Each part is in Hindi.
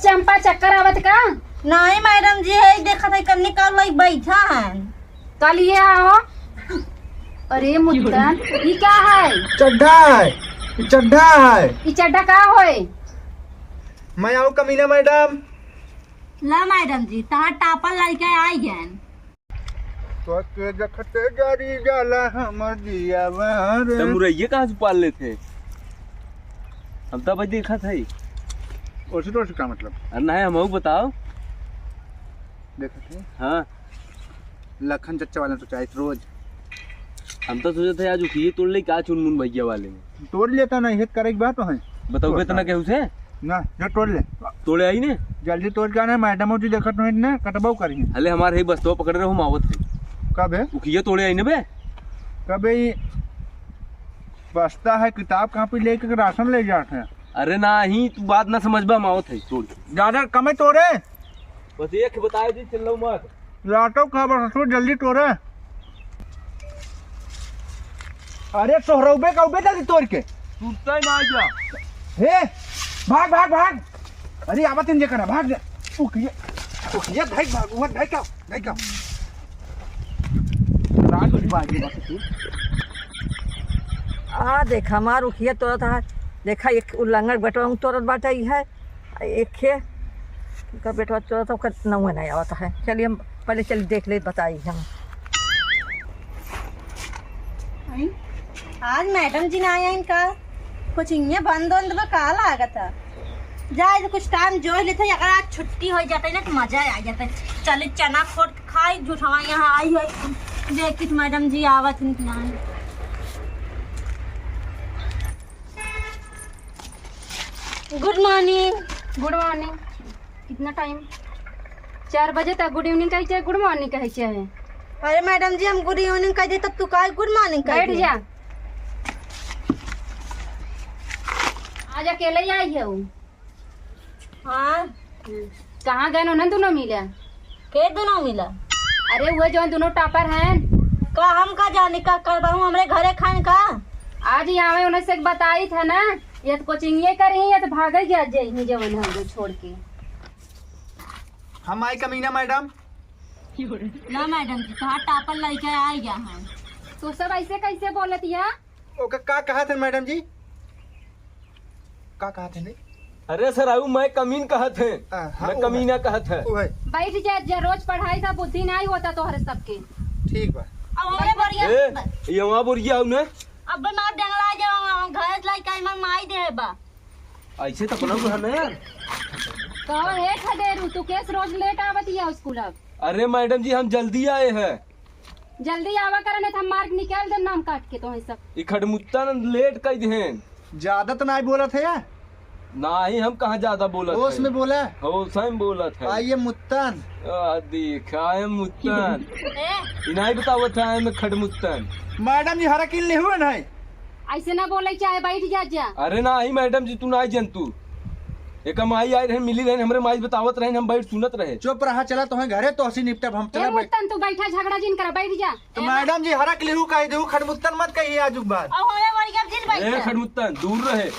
चंपा चक्कर आवत का? नहीं मैडम जी, है देखा था कन्नी का लोग बैठा है। कल ये आओ। अरे मुत्तन ये क्या है? चड्ढा है, चड्ढा है। ये चड्ढा का होए? मैं आऊँ कमीना मैडम? ला मैडम जी तहाँ टापल लड़के आई गए। तो के जखते जारी जाला हमर दिया बार। तुम मुरैये कहाँ से पाल लेते? हम तब भाई देखा था ही। ओसे तो क्या मतलब? अरे नहीं हम बताओ। देखा थे हाँ लखन चच्चा वाले तो चाहे रोज हम तो सोचे थे आज उठिए तोड़ ले क्या चुनमुन भैया वाले में तोड़ लेता नहीं हित करे की बात है। बताओ इतना क्या उसे ना जो तोड़ ले तोड़े आई ने जल्दी तोड़ के आना। मैडम जी देखत नहीं ना कटबाऊ करिए। हले हमारे ही बस तो पकड़ रहे हो मावत है कब है? उखिए तोड़े आई ने बे। कब है? बस्ता है किताब कहाँ पे लेके राशन ले जाते हैं। अरे ना ही तू बात ना समझ बा मावत है तोड़ ज्यादा कम है तोड़े। बस एक बताए जी चल लो मत लाटो कहाँ बस जल्दी तोड़े। अरे सोहरौबे कौबे जल्दी तोड़ के टूटता ही ना जा। हे भाग भाग भाग। अरे आवत इंजे करा भाग जा। उखिए उखिए भाग भाग वो भाग का भाग का रात की बाजी बस तू। देखा मार उखिया तोड़त है। देखा एक उल्लंघन बेटवा तोड़त बाटे है। एक है का बेटवा तोड़त है, ओकर नौवे नहीं आवता है। चलिए हम पहले चलिए देख ले बताई हम। आज मैडम जी ने आया इनका कुछ इन्हें बंद में का लागत है। जाए तो कुछ टाइम जो लेते अगर आज छुट्टी हो जाता है ना तो मजा आ जाता है। चले चना खोट खाई जुठवा यहाँ आई है देखी तो मैडम जी आवत नहीं। Good morning. Good morning. कितना टाइम? 4 बजे तक गुड इवनिंग कही चाहे गुड मॉर्निंग कही चाहे? अरे मैडम जी हम गुड इवनिंग कह दी तब तू का गुड मॉर्निंग कह बैठ दी। जा। आज अकेले ही आई है वो। हाँ कहाँ गए उन्हें दोनों मिले? के दोनों मिला? अरे वो जो दोनों टॉपर हैं का हम का जाने का करवाऊँ हमरे घरे खान का। आज यहाँ उन्हें से बताई था ना ये तो कोचिंग ये करी या तो भाग गया जाइए जवन हम लोग छोड़ के। हम आई कमीना मैडम? ना मैडम जी कहाँ टापल लड़के आई गया है। तो सब ऐसे कैसे बोलत या? ओके का कहा थे मैडम जी? का कहा थे नहीं? अरे सर आऊ मैं कमीन कहा थे। हाँ, मैं कमीना कहा था। बैठ जा रोज पढ़ाई था बुद्धि नहीं होता तो हर सबके। ठीक बा। अब हमरे बढ़िया ये वहाँ बोरिया आऊ ने अब मार डंगला जाओ घर लड़का मन माई दे बा। ऐसे तो अपना घर ना यार। कहो हे खदेरू तू केस रोज लेट आवत या स्कूल अब? अरे मैडम जी हम जल्दी आए हैं। जल्दी आवा करने था मार्क निकाल दे नाम काट के तो है सब। इखड़मुत्ता लेट कई दें। ज्यादा तो नहीं बोला था यार। ना ही हम कहाँ ज्यादा बोला होश में बोला। होश में बोला था। आइए मुत्तन। देखा है मुत्तन इनाई बताओ था मैं खड़मुत्तन। मैडम जी हरा किल नहीं हुए नहीं। ऐसे ना बोले चाहे बैठ जा। अरे ना ही मैडम जी तू ना जंतु एक माई आई रहे मिली रहे हमरे माई बतावत रहे हम बैठ सुनत रहे। चुप रहा चला तो घरे तो हसी निपटा हम चला बैठ। मुत्तन तू बैठा झगड़ा जिन कर बैठ जा। तो मैडम जी हरा किल हु कह दे खड़मुत्तन मत कहिए आजुक बात। अब हमरे बढ़िया जिन ए बैठ खड़मुत्तन दूर रहे।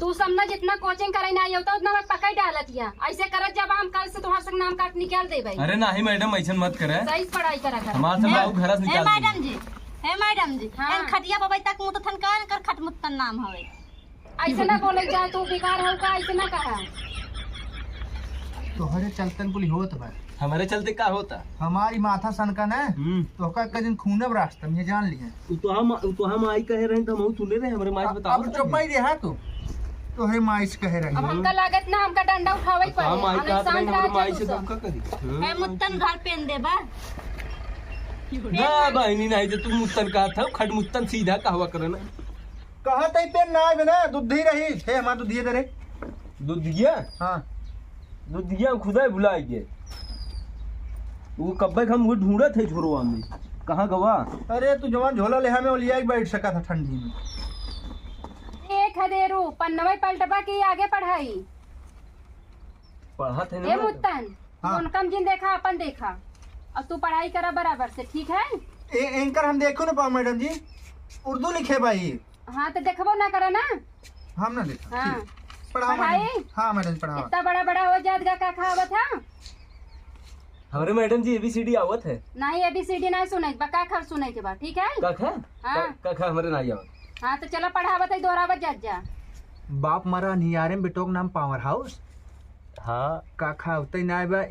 तू समझ जितना कोचिंग करे ना होता उतना मैं पकड़ डालत या। ऐसे करत जब हम कल से तुम्हारे संग नाम काट निकाल दे भाई। अरे ना ही मैडम ऐसा मत करे। सही पढ़ाई करा कर। हमारे से बाबू घर से हे निकाल मैडम जी हे मैडम जी हाँ। एन खटिया पर तक मुंह तो थनका कर खटमुत्तन नाम हवे। ऐसे ना बोले जा तू बेकार हो का ऐसे ना कहा। तो हरे चलतन पुली होत बा। हमारे चलते का होता? हमारी माथा सनका ना तो का दिन खूने रास्ता ये जान लिए। तो हम आई कहे रहे तो हम सुने रहे हमरे माई बताओ। अब चुपाई रहा तो है माइस कहे रही। अब हमका लागत ना हमका डंडा उठावे पड़े। हम आई का शांत हमरे माई रह से जा तब तू का करी। हे मुत्तन घर पेन दे बा। ना बहनी नहीं तो तू मुत्तन कहा था खड़मुत्तन सीधा कहवा करे ना। कहा तई पेन ना आवे ना दूध ही रही है हमार दूध दे रे। दूध दिया? हां दूध दिया खुदा ही भुला गए। वो कब्बे हम वो ढूंढे थे छोरवा में कहाँ गवा। अरे तू जवान झोला ले हमें लिया बैठ सका था ठंडी में। एक हदेरू पन्नवे पलटबा की आगे पढ़ाई। पढ़ा थे ए ना मुत्तन हाँ। उनकम जिन देखा अपन देखा और तू पढ़ाई करा बराबर से ठीक है। एंकर हम देखो ना पाओ मैडम जी उर्दू लिखे भाई। हाँ तो देखबो ना करा ना। हम ना देखा हाँ ठीक। पढ़ाओ पढ़ाई? मैडम। हाँ मैडम जी पढ़ाओ। इतना बड़ा बड़ा हो जात का खावत था हमारे मैडम जी ABCD आवत है। नहीं ABCD नहीं सुनाई बका खर सुनाई के बाद ठीक है कखा हाँ। कखा हमारे नहीं आवत। हाँ तो चलो पढ़ावत है दोहरावत जात जा बाप मारा नियारे में बेटोक नाम पावर हाउस हाँ का खावते ना बा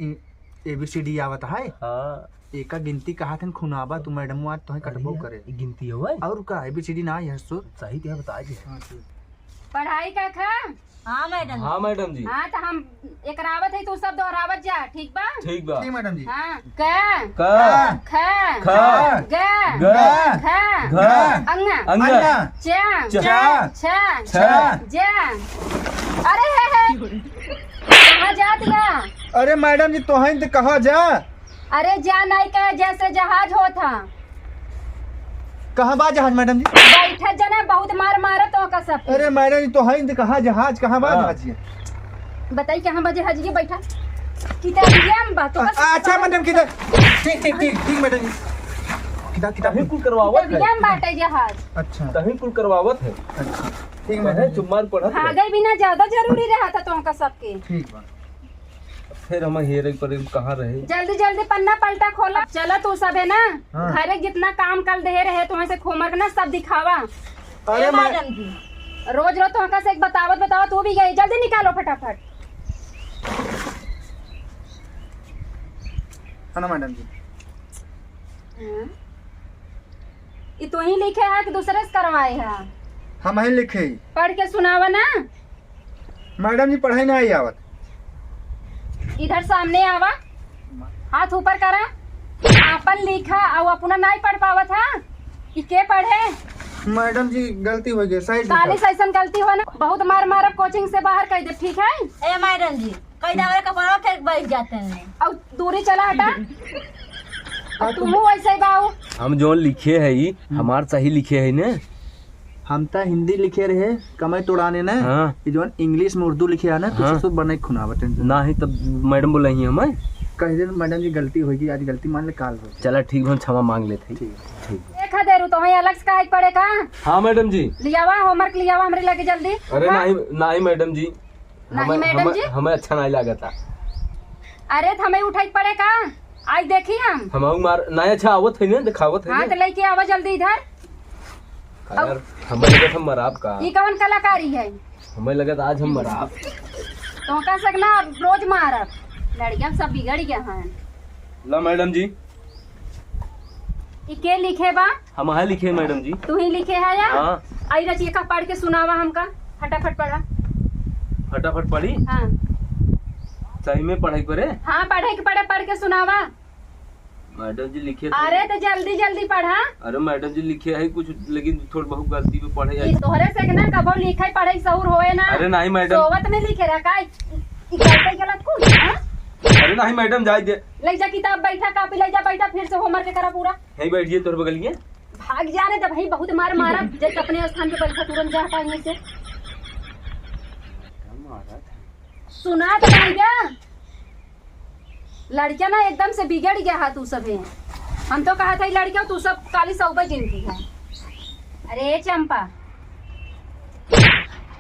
ABCD आवत है। हाँ एका गिनती कहा थन खुनाबा तू मैडम आज तो कटबो करे ये गिनती हो भाई और का ABCD ना है सो सही क्या बता जी। पढ़ाई का खा हाँ मैडम हाँ मैडम जी हाँ तो हम एक रावत है तू सब दोहरावत जा ठीक बा ठीक बा। ठीक मैडम जी। हाँ क का ख खा ग ग ख घ अंगा अंगा च चा छ छा जा अरे है कहाँ जा दिया अरे मैडम जी तो हैं तो कहा जा अरे जा नहीं का जैसे जहाज हो था कहाँ बा जहाज मैडम जी। बैठा जना बहुत मार मारत तो का सब अरे मैडम जी तो हैं तो कहा जहाज कहाँ बा हाँ। जहाज ये? बताई कहाँ बजे हजिए बैठा किताब बा तो अच्छा मैडम किधर ठीक ठीक ठीक ठीक मैडम जी किधर किधर तभी कुल करवावत है। किताब बाटे जहाज अच्छा तभी कुल करवावत है। अच्छा ठीक है मैडम जी चुम्मार पढ़त है। भागे बिना ज्यादा जरूरी रहा था तो का सबके ठीक बा। फिर हम हेरे पर कहाँ रहे। जल्दी जल्दी पन्ना पलटा खोला चलो तू सब है ना हाँ। घरे जितना काम कल दे रहे तुम्हें से खोमर ना सब दिखावा अरे मैडम जी रोज रोज तो से एक बतावत बताओ तू भी गई जल्दी निकालो फटाफट है ना मैडम जी। हाँ। ये तो ही लिखे है कि दूसरे से करवाए है हम ही लिखे पढ़ के सुनावा ना मैडम जी पढ़ाई ना आई आवत। इधर सामने आवा हाथ ऊपर करा आपन लिखा और अपना नहीं पढ़ पावा था कि के पढ़े मैडम जी गलती हो गई साइड काली सैसन गलती हो ना बहुत मार मार कोचिंग से बाहर कर दे ठीक है ए मैडम जी कई दवाई कपड़ा फेंक बैठ जाते हैं और दूरी चला हटा और तुम वैसे ही बाऊ हम जो लिखे है ये हमार सही लिखे है ना। हम तो हिंदी लिखे रहे कमाई तोड़ाने ना हाँ। ये जो इंग्लिश में उर्दू लिखे है ना हाँ। तो सब बने खुनावत ना ही तब मैडम बोला ही हमें। कह दे मैडम जी गलती होगी आज गलती मान ले काल हो चला ठीक हम क्षमा मांग लेते। ठीक देखा दे रू तो वही अलग से काहे पड़े का हाँ मैडम जी। लियावा होमवर्क लियावा हमरे लगे जल्दी अरे हाँ? नहीं मैडम जी नहीं मैडम जी हमें अच्छा नहीं लगा था। अरे तो हमें उठाई पड़े का आज देखी हम मार नहीं अच्छा आवत है ना दिखावत है हाँ तो लेके आवा जल्दी इधर यार हमें लगा था मराब का। ये कौन कलाकारी है हमें लगा था आज हम मराब। तो का सकना रोज मारब लड़कियां सब बिगड़ गया हैं ला मैडम जी ये के लिखे बा हम यहाँ लिखे मैडम जी। तू ही लिखे है या हाँ आई रचिए का पढ़ के सुनावा हमका फटाफट पढ़ा फटाफट पढ़ी हाँ सही में पढ़ाई करे। हाँ पढ़े के पढ़ के सुनावा मैडम जी लिखे अरे तो जल्दी जल्दी पढ़ा अरे मैडम जी लिखे है कुछ लेकिन थोड़ी बहुत गलती पे पढ़े है। ये तोहरे से ना कबो लिखे पढ़े सहूर होए ना अरे नहीं मैडम सोवत में लिखे रखा गलत को हाँ? अरे नहीं मैडम जाए दे ले जा किताब बैठा कॉपी ले जा बैठा फिर से होमवर्क करा पूरा यहीं बैठिए तोर बगल में। भाग जाने जब भाई बहुत मार मारा जब अपने स्थान पे बैठा तुरंत जा हटा यहीं से सुना तो भैया लड़कियां ना एकदम से बिगड़ गया है तू सब है हम तो कहा था लड़कियां तू सब काली सौबा गिनती है अरे चंपा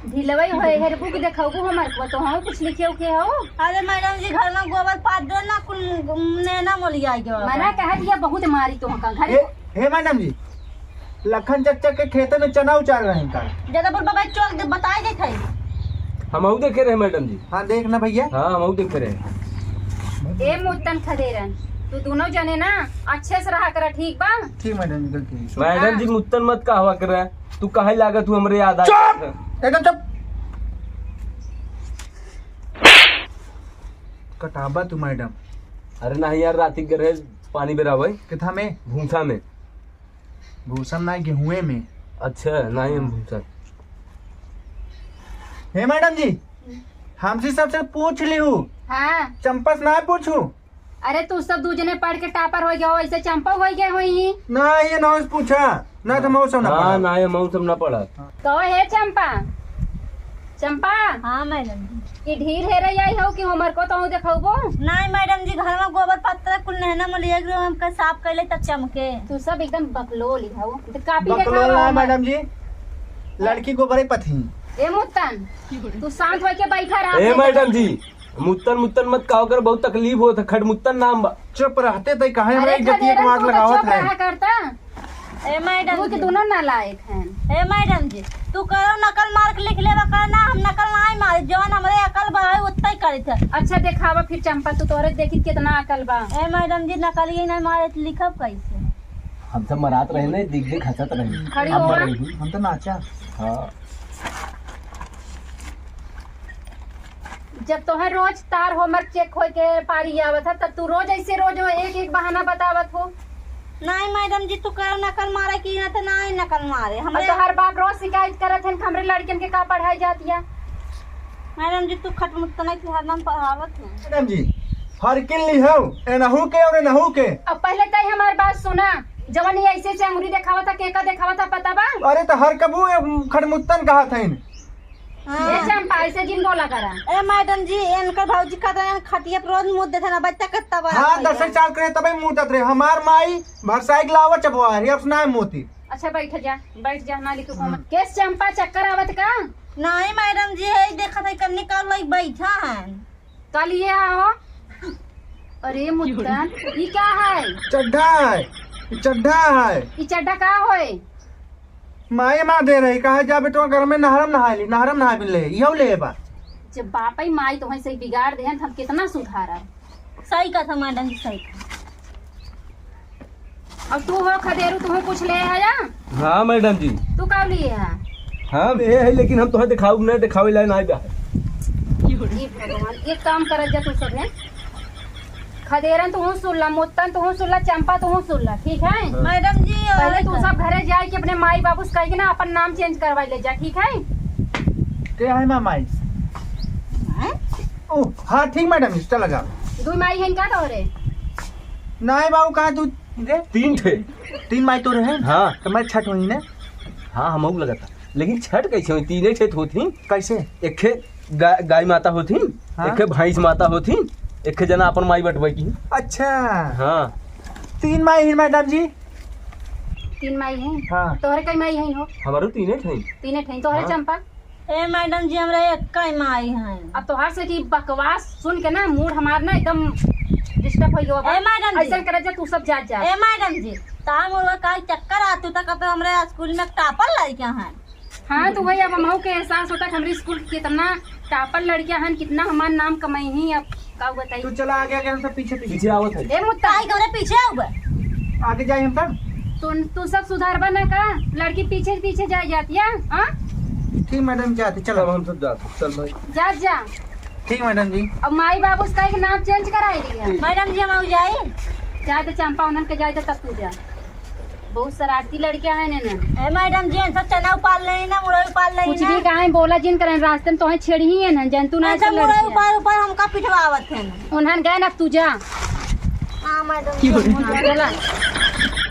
ढिलवई हो हेर बुक देखाऊ हमार को तो हम कुछ लिखे उके हो अरे मैडम जी घर में गोबर पात दो ना कुल नेना मोलिया गयो मना कहा दिया बहुत मारी तो का घर हे मैडम जी लखन चच्चा के खेत में चना उचार रहे हैं कल ज्यादा बोल बाबा चौक बताए दे थे हम आऊ देखे रहे मैडम जी। हाँ देखना भैया हाँ हम आऊ देखे रहे। ए मुत्तन खदेरन तू दोनों जने ना अच्छे से रहा कर ठीक बा ठीक मैडम जी गलती हुई। मैडम जी मुत्तन मत कहवा कर रहा है तू कहा लागत तू हमरे याद आ एकदम चुप कटाबा तू मैडम। अरे नहीं यार राती के रहे पानी बेरा भाई किथा में भूसा में। भूसम ना गेहूं में। अच्छा नहीं हम भूसा। हे मैडम जी हमसे सबसे पूछ ली हूँ हाँ चंपस ना पूछू अरे तू सब दू जने पढ़ के टापर हो गया हो ऐसे चंपा हो गया हो ही ना ये ना पूछा ना तो मौसम ना हाँ पढ़ा। ना हम सब ना पढ़ा। तो है चंपा चंपा हाँ मैडम जी ये ढीर है रही आई हो कि हमर को तो देखाबो नहीं मैडम जी घर में गोबर पत्थर कुल नेना मोलिया गयो हमका साफ कैले तब चमके तू सब एकदम बकलो लिखाओ कापी बकलोल ना देखा मैडम जी लड़की को बड़े पथी ए मुत्तन तू शांत होके बैठा रहा। ए मैडम जी मुत्तन मुत्तन मत कहो कर, बहुत तकलीफ होता। खड़ मुत्तन नाम बा। चुप रहते तो कहे हमारे अरे इज्जतिया खदेरन, को आग तू तो लगावत चुप है। रहा करता। ए मैडम तू जी, के दोनों नालायक हैं। ए मैडम जी तू करो नकल मार के लिख लेबा करना, हम नकल नहीं मारी, जौन हमरे अकल बा है उतना ही करी थे। अच्छा दिखावा फिर चंपा, तू तोहरे देखी कितना अकल बा। ए मैडम जी नकल ही नहीं मारे तो लिखब कैसे? हम सब मरात रहे ना, दिख दिख हंसत रहे। खड़ी अब हो मर आ। रही। हम तो नाचा। हाँ जब तोहर रोज तार होमवर्क चेक हो के पारी आवत है, तब तू रोज ऐसे रोज एक एक बहाना बतावत हो। नहीं मैडम जी तू करो नकल मारे की ना तो नहीं नकल मारे और हमरे। तोहर बाप रोज शिकायत करत है हमरे लड़कन के का पढ़ाई जाती है। मैडम जी तू खटमुट नहीं तू हरदम पढ़ावत है। मैडम जी फरकिन ली हो एनहू के और एनहू के। अब पहले तय हमारी बात सुना, जवन ये ऐसे से अंगूरी दिखावा था, केका दिखावा था, पता बा? अरे तो हर कबू खड़मुत्तन कहा था इन। ये चंपा ऐसे जिन बोला करा। ए मैडम जी इनका भौजी का तो खटिया पर रोज मुंह देते ना बच्चा कितना बड़ा हाँ होइला। 10 साल करे तबे मुंह तत रहे। हमार माई भरसाई लावा चबवा रही अब सुनाए मोती। अच्छा बैठ जा, बैठ जा, ना लिखो मत। केस चंपा चक्कर आवत का? नहीं मैडम जी है देखा था कन्नी का लोग बैठा है। कल ये आओ। अरे मुत्तन ये क्या है? चड्ढा है, चड्ढा है। ये चड्डा का होए? माए माँ दे रही कहा जा बेटवा घर में नहरम नहा ली, नहरम नहा भी ले यो ले बा। जब बाप ही माई तुम्हें से बिगाड़ दे हम कितना सुधारा। सही कहा मैडम जी सही कहा। अब तू हो खदेरू, तुम्हें कुछ ले आया? हाँ मैडम जी। तू कब लिए है? हाँ ये है, लेकिन हम तुम्हें दिखाऊ नहीं, दिखावे लाए नहीं बा। ये भगवान, एक काम कर जा तू सब है। खदेरन तू सुन ला, मुत्तन तू सुन ला, चंपा तू सुन ला, ठीक है? मैडम जी पहले तू सब घरे जाए कि अपने माई बाबू से कह के ना अपन नाम चेंज करवा ले जा, ठीक है? के है माँ माई? ओ हाँ ठीक मैडम जी चला जा। दू माई है इनका तोरे? नहीं बाबू कहा तू रे? 3 थे। 3 माई तो रहे। हाँ तो मैं छठ हुई ने। हाँ हम लगा था, लेकिन छठ कैसे हुई? 3 खेत होती। कैसे? एक खे गाय माता होती, हाँ? एक खे भैंस माता होती, एक खे जना अपन माई बटवाई की। अच्छा हाँ 3 माई है मैडम जी। 3 माई है। हाँ तोहरे कई माई है हो? हमारो 3 थे। 3 थे तोहरे हाँ। चंपा? ए मैडम जी हमरा एक ही माई है। अब तोहार से की बकवास सुन के ना मूड हमार ना एकदम डिस्टर्ब हो गयो। ए मैडम जी। ऐसा करे जा तू सब जा जा। ए मैडम जी ताम और का चक्कर आतू तक तो हमरे स्कूल में टॉपर लड़कियां हैं। हाँ तो वही अब हमहू के एहसास होता कि हमारे स्कूल की कितना टॉपर लड़कियां हैं, कितना हमार नाम कमाई ही। अब का बताई? तू चला आगे आगे हम सब पीछे पीछे पीछे आवत है। ए मुत्ता काई हमरे पीछे आउबे। आगे जाए हम तब। तू सब सुधारबा ना का? लड़की पीछे पीछे जा जाती है। हाँ ठीक मैडम जाते चलो चलो। हम सब जाते। चल भाई जा जा। ठीक मैडम जी। अब माई बाबू का एक नाम चेंज कराई दिया। मैडम जी हम जाए जाए तो चंपा उन्हन के जाए तो तब तू जा। बहुत शरारती लड़कियां हैं ना। ए मैडम जी सब चना उपाल लेनी ना मुरई उपाल लेनी कुछ भी कहा बोला जिन करें रास्ते में तो छेड़ी ही है ना, जंतु ना अच्छा मुरई ऊपर ऊपर हमका पिटवावत है। उन्हन गए ना तू जा। हां मैडम जी चला